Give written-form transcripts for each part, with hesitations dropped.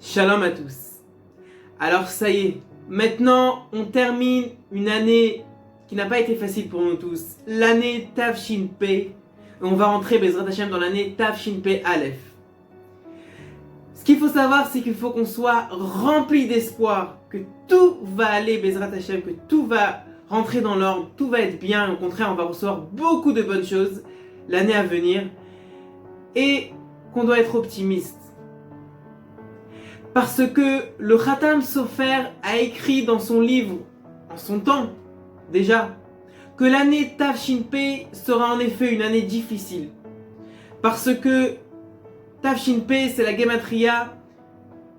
Shalom à tous. Alors ça y est, maintenant on termine une année qui n'a pas été facile pour nous tous. L'année Tavshin Pei. On va rentrer Bezrat Hashem dans l'année Tavshin Pei Aleph. Ce qu'il faut savoir, c'est qu'il faut qu'on soit rempli d'espoir, que tout va aller Bezrat Hashem, que tout va rentrer dans l'ordre, tout va être bien. Au contraire, on va recevoir beaucoup de bonnes choses l'année à venir. Et qu'on doit être optimiste. Parce que le Khatam Sofer a écrit dans son livre, en son temps déjà, que l'année Tavshin Pei sera en effet une année difficile. Parce que Tavshin Pei, c'est la gematria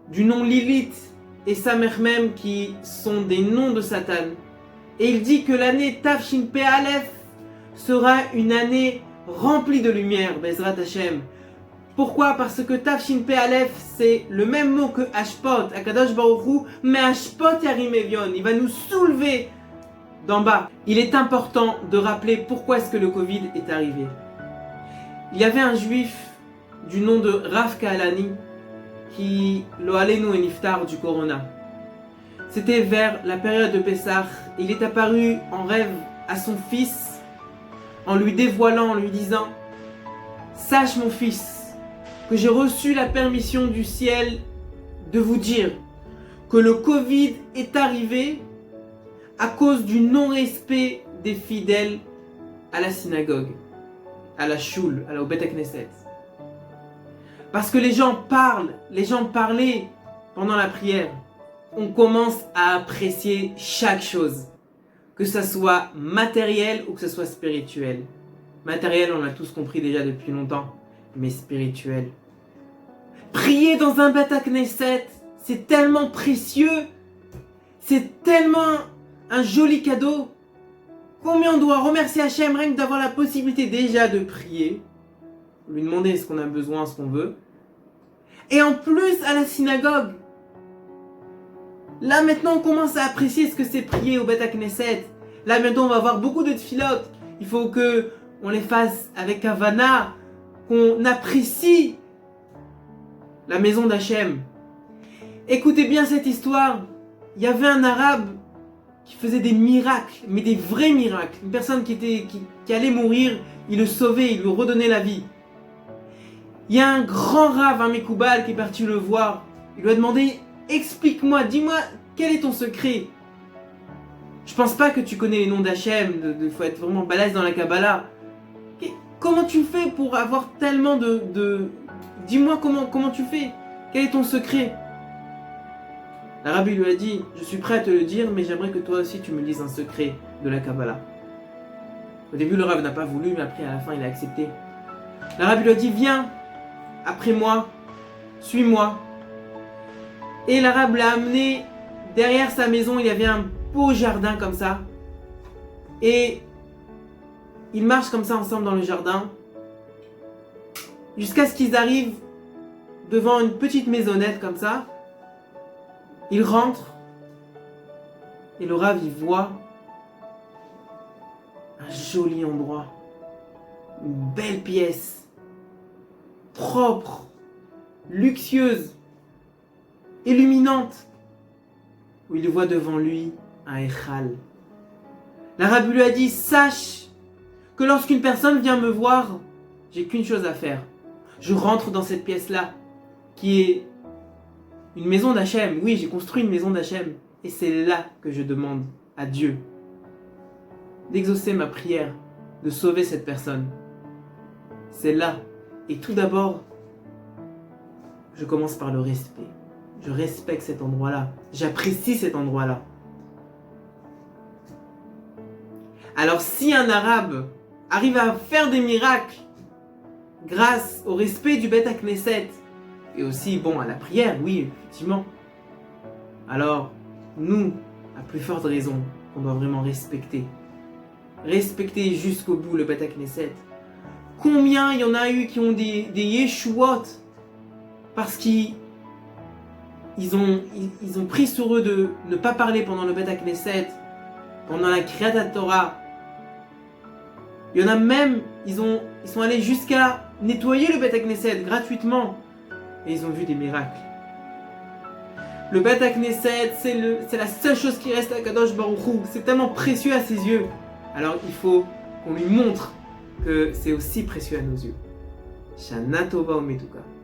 du nom Lilith et sa mère même qui sont des noms de Satan. Et il dit que l'année Tavshin Pei Aleph sera une année remplie de lumière, Bezrat Hashem. Pourquoi? Parce que Tavshin Pei Aleph, c'est le même mot que Hashpot, Akadosh Baruch Hu, mais Hashpot Yarim Evion, il va nous soulever d'en bas. Il est important de rappeler pourquoi est-ce que le Covid est arrivé. Il y avait un juif du nom de Rav Kahalani qui, lo alenu et niftar du Corona. C'était vers la période de Pessah. Il est apparu en rêve à son fils en lui dévoilant, en lui disant « Sache mon fils, que j'ai reçu la permission du ciel de vous dire que le Covid est arrivé à cause du non-respect des fidèles à la synagogue, à la choule, au Bet Knesset. Parce que les gens parlent, les gens parlaient pendant la prière. On commence à apprécier chaque chose, que ce soit matériel ou que ce soit spirituel. Matériel, on l'a tous compris déjà depuis longtemps, mais spirituel. Prier dans un Bet Knesset, c'est tellement précieux, c'est tellement un joli cadeau. Combien on doit remercier Hachem rien que d'avoir la possibilité déjà de prier, lui demander ce qu'on a besoin, ce qu'on veut, et en plus à la synagogue. Là maintenant on commence à apprécier ce que c'est prier au Bet Knesset. Là maintenant on va avoir beaucoup de tfilotes. Il faut que on les fasse avec Havana, qu'on apprécie la maison d'Hachem. Écoutez bien cette histoire. Il y avait un arabe qui faisait des miracles, mais des vrais miracles. Une personne qui allait mourir, il le sauvait, il lui redonnait la vie. Il y a un grand rave, un Mekoubal, qui est parti le voir. Il lui a demandé, explique-moi, dis-moi, quel est ton secret? Je pense pas que tu connais les noms d'Hachem, il faut être vraiment balèze dans la Kabbalah. Comment tu fais pour avoir tellement de... Dis-moi comment tu fais? Quel est ton secret? L'arabe lui a dit, je suis prêt à te le dire, mais j'aimerais que toi aussi tu me dises un secret de la Kabbalah. Au début le rabbin n'a pas voulu, mais après à la fin il a accepté. L'arabe lui a dit, viens, après moi, suis-moi. Et l'arabe l'a amené derrière sa maison, il y avait un beau jardin comme ça. Et ils marchent comme ça ensemble dans le jardin, jusqu'à ce qu'ils arrivent devant une petite maisonnette comme ça. Ils rentrent et le Rav il voit un joli endroit, une belle pièce, propre, luxueuse, illuminante, où il voit devant lui un Echal. L'arabe lui a dit, sache que lorsqu'une personne vient me voir, j'ai qu'une chose à faire. Je rentre dans cette pièce-là, qui est une maison d'Hachem. Oui, j'ai construit une maison d'Hachem. Et c'est là que je demande à Dieu d'exaucer ma prière, de sauver cette personne. C'est là. Et tout d'abord, je commence par le respect. Je respecte cet endroit-là. J'apprécie cet endroit-là. Alors si un arabe arrive à faire des miracles grâce au respect du Bet Knesset, et aussi, bon, à la prière, oui, effectivement. Alors, nous, à plus forte raison, qu'on doit vraiment respecter. Respecter jusqu'au bout le Bet Knesset. Combien il y en a eu qui ont des Yeshuot parce qu'ils ont pris sur eux de ne pas parler pendant le Bet Knesset, pendant la Kriyat Torah. Il y en a même, ils sont allés jusqu'à nettoyer le Bet Knesset gratuitement. Et ils ont vu des miracles. Le Beth Knesset, c'est la seule chose qui reste à Kadosh Baruch Hu. C'est tellement précieux à ses yeux. Alors il faut qu'on lui montre que c'est aussi précieux à nos yeux. Shana Tova Umetuka.